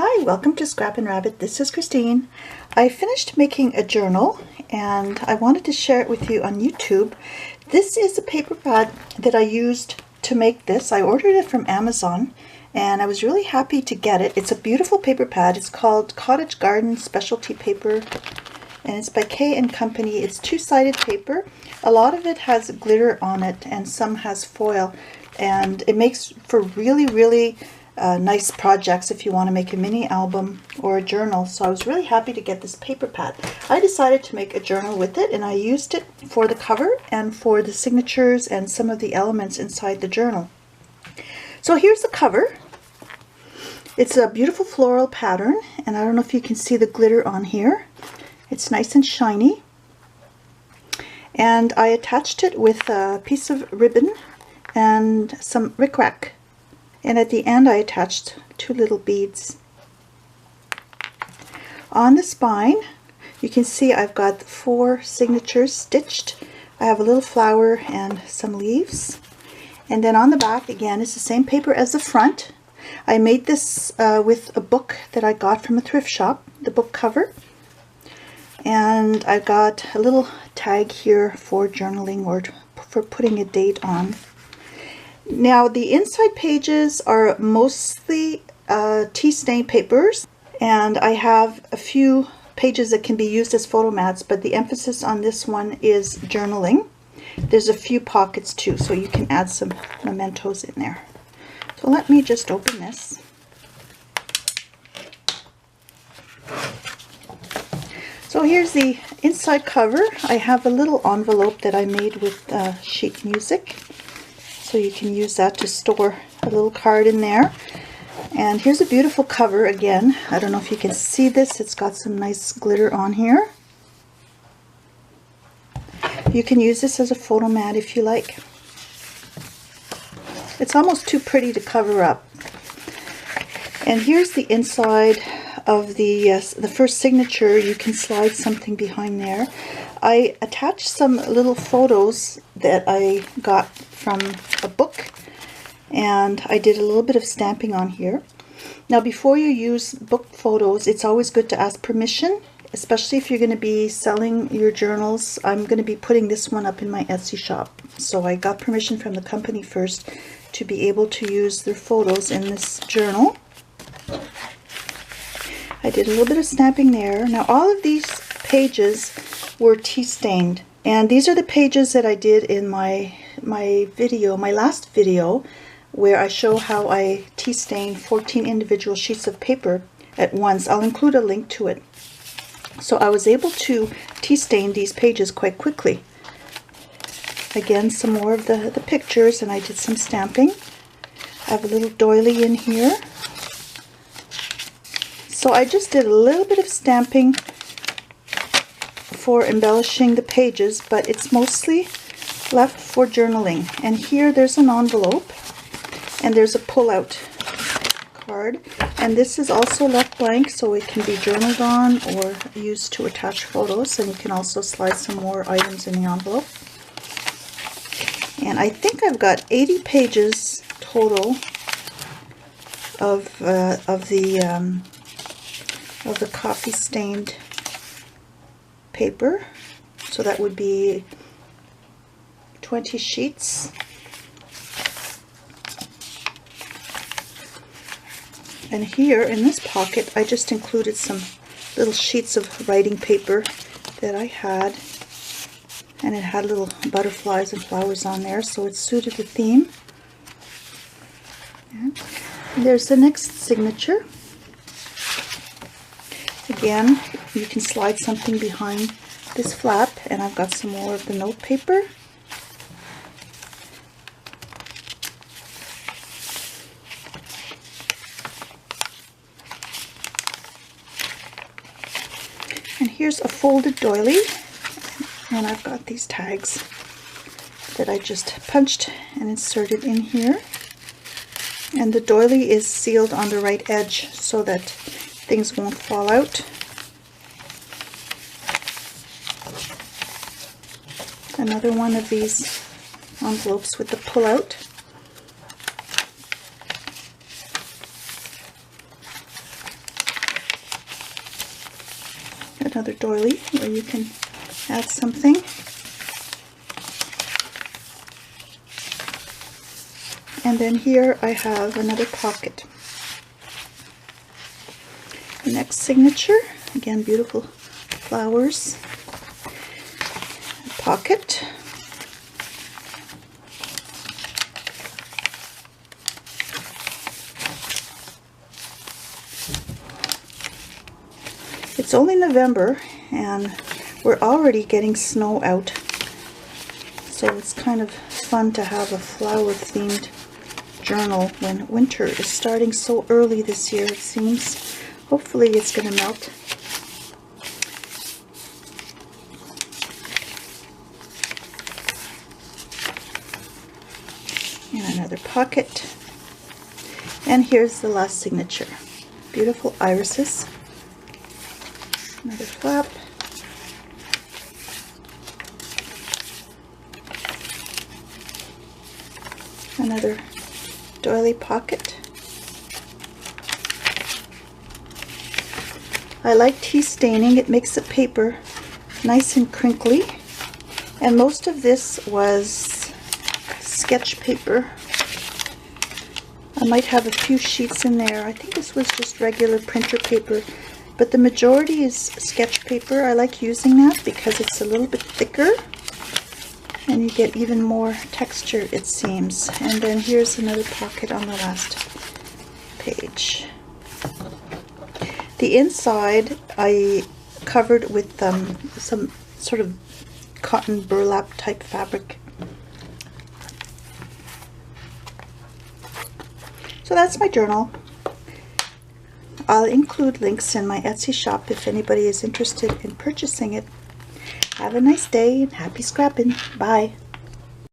Hi, welcome to Scrap and Rabbit. This is Christine. I finished making a journal and I wanted to share it with you on YouTube. This is a paper pad that I used to make this. I ordered it from Amazon and I was really happy to get it. It's a beautiful paper pad. It's called Cottage Garden Specialty Paper and it's by K&Company. It's two-sided paper. A lot of it has glitter on it and some has foil, and it makes for really nice projects if you want to make a mini album or a journal. So I was really happy to get this paper pad. I decided to make a journal with it, and I used it for the cover and for the signatures and some of the elements inside the journal. So here's the cover. It's a beautiful floral pattern, and I don't know if you can see the glitter on here. It's nice and shiny. And I attached it with a piece of ribbon and some rickrack. And at the end I attached two little beads. On the spine you can see I've got 4 signatures stitched. I have a little flower and some leaves. And then on the back again it's the same paper as the front. I made this with a book that I got from a thrift shop, the book cover. And I got a little tag here for journaling or for putting a date on. Now the inside pages are mostly tea stain papers, and I have a few pages that can be used as photo mats, but the emphasis on this one is journaling. There's a few pockets too, so you can add some mementos in there. So let me just open this. So here's the inside cover. I have a little envelope that I made with sheet music. So you can use that to store a little card in there. And here's a beautiful cover again. I don't know if you can see this. It's got some nice glitter on here. You can use this as a photo mat if you like. It's almost too pretty to cover up. And here's the inside of the first signature. You can slide something behind there. I attached some little photos that I got from a book, and I did a little bit of stamping on here. Now before you use book photos, it's always good to ask permission, especially if you're going to be selling your journals. I'm going to be putting this one up in my Etsy shop, so I got permission from the company first to be able to use their photos in this journal. I did a little bit of stamping there. Now all of these pages were tea stained, and these are the pages that I did in my last video, where I show how I tea stain 14 individual sheets of paper at once. I'll include a link to it. So I was able to tea stain these pages quite quickly. Again, some more of the pictures, and I did some stamping. I have a little doily in here. So I just did a little bit of stamping for embellishing the pages, but it's mostly left for journaling. And here there's an envelope, and there's a pull-out card, and this is also left blank, so it can be journaled on or used to attach photos, and you can also slide some more items in the envelope. And I think I've got 80 pages total of the coffee stained paper, so that would be 20 sheets. And here in this pocket I just included some little sheets of writing paper that I had, and it had little butterflies and flowers on there, so it suited the theme. And there's the next signature. Again, you can slide something behind this flap, and I've got some more of the note paper. And here's a folded doily, and I've got these tags that I just punched and inserted in here. And the doily is sealed on the right edge so that things won't fall out. Another one of these envelopes with the pull-out. another doily where you can add something. And then here I have another pocket. The next signature, again beautiful flowers. Pocket. It's only November and we're already getting snow out, so it's kind of fun to have a flower themed journal when winter is starting so early this year, it seems. Hopefully it's going to melt. And another pocket. And here's the last signature. Beautiful irises. Another flap. Another doily pocket. I like tea staining. It makes the paper nice and crinkly. And most of this was sketch paper. I might have a few sheets in there. I think this was just regular printer paper, but the majority is sketch paper. I like using that because it's a little bit thicker and you get even more texture, it seems. And then here's another pocket on the last page. The inside I covered with some sort of cotton burlap type fabric. So that's my journal. I'll include links in my Etsy shop if anybody is interested in purchasing it. Have a nice day and happy scrapping. Bye.